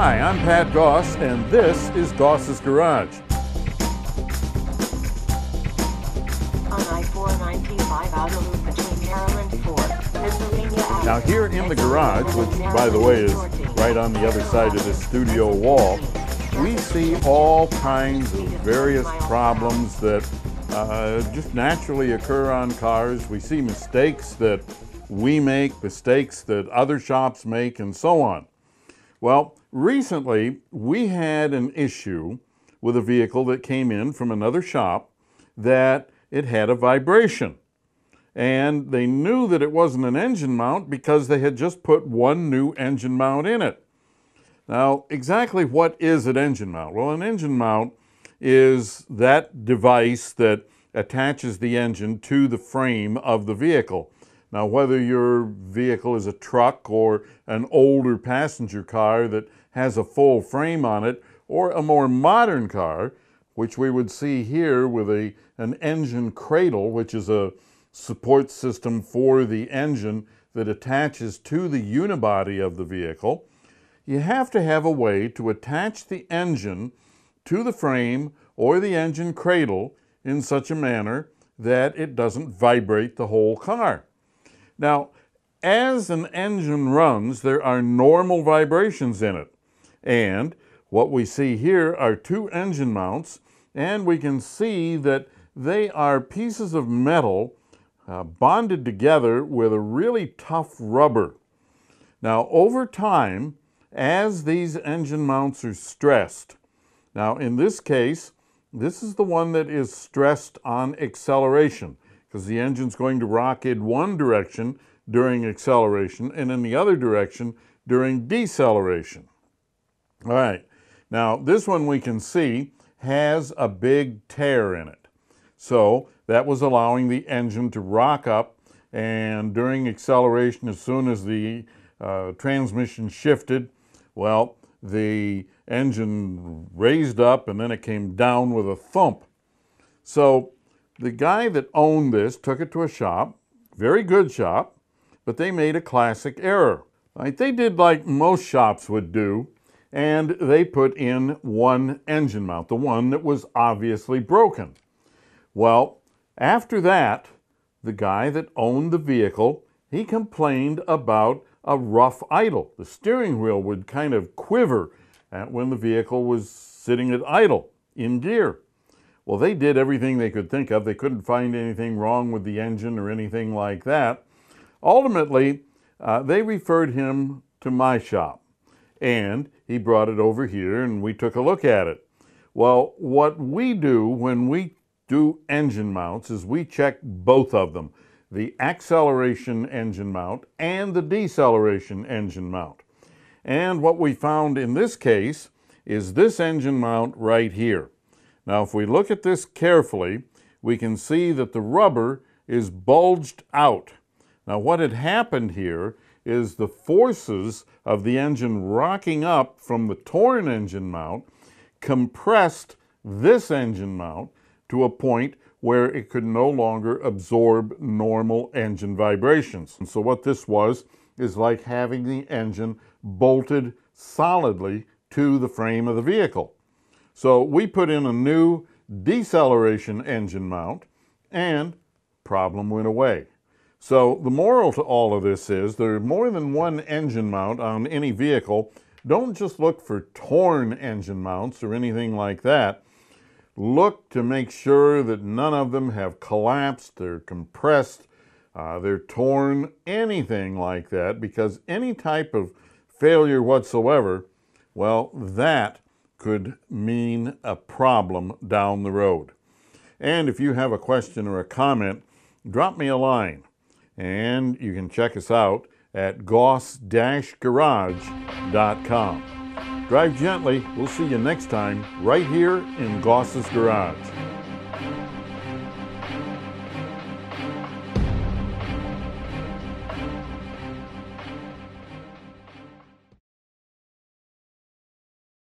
Hi, I'm Pat Goss, and this is Goss's Garage. On I-495 outer loop between Maryland 4, Pennsylvania. Now here in the garage, which by the way is right on the other side of this studio wall, we see all kinds of various problems that just naturally occur on cars. We see mistakes that we make, mistakes that other shops make, and so on. Well, recently we had an issue with a vehicle that came in from another shop that it had a vibration. And they knew that it wasn't an engine mount because they had just put one new engine mount in it. Now, exactly what is an engine mount? Well, an engine mount is that device that attaches the engine to the frame of the vehicle. Now, whether your vehicle is a truck or an older passenger car that has a full frame on it, or a more modern car, which we would see here with an engine cradle, which is a support system for the engine that attaches to the unibody of the vehicle, you have to have a way to attach the engine to the frame or the engine cradle in such a manner that it doesn't vibrate the whole car. Now, as an engine runs, there are normal vibrations in it. And what we see here are two engine mounts, and we can see that they are pieces of metal bonded together with a really tough rubber. Now, over time, as these engine mounts are stressed, now in this case, this is the one that is stressed on acceleration, because the engine's going to rock in one direction during acceleration and in the other direction during deceleration. All right, now this one we can see has a big tear in it. So that was allowing the engine to rock up, and during acceleration, as soon as the transmission shifted, well, the engine raised up and then it came down with a thump. So the guy that owned this took it to a shop, very good shop, but they made a classic error. Right? They did like most shops would do, and they put in one engine mount, the one that was obviously broken. Well, after that, the guy that owned the vehicle, he complained about a rough idle. The steering wheel would kind of quiver when the vehicle was sitting at idle in gear. Well, they did everything they could think of. They couldn't find anything wrong with the engine or anything like that. Ultimately, they referred him to my shop, and he brought it over here and we took a look at it. Well, what we do when we do engine mounts is we check both of them, the acceleration engine mount and the deceleration engine mount. And what we found in this case is this engine mount right here. Now, if we look at this carefully, we can see that the rubber is bulged out. Now, what had happened here is the forces of the engine rocking up from the torn engine mount compressed this engine mount to a point where it could no longer absorb normal engine vibrations. And so what this was is like having the engine bolted solidly to the frame of the vehicle. So we put in a new deceleration engine mount and problem went away. So the moral to all of this is there's more than one engine mount on any vehicle. Don't just look for torn engine mounts or anything like that. Look to make sure that none of them have collapsed, they're compressed, they're torn, anything like that, because any type of failure whatsoever, well, that could mean a problem down the road. And if you have a question or a comment, drop me a line. And you can check us out at goss-garage.com. Drive gently. We'll see you next time right here in Goss's Garage.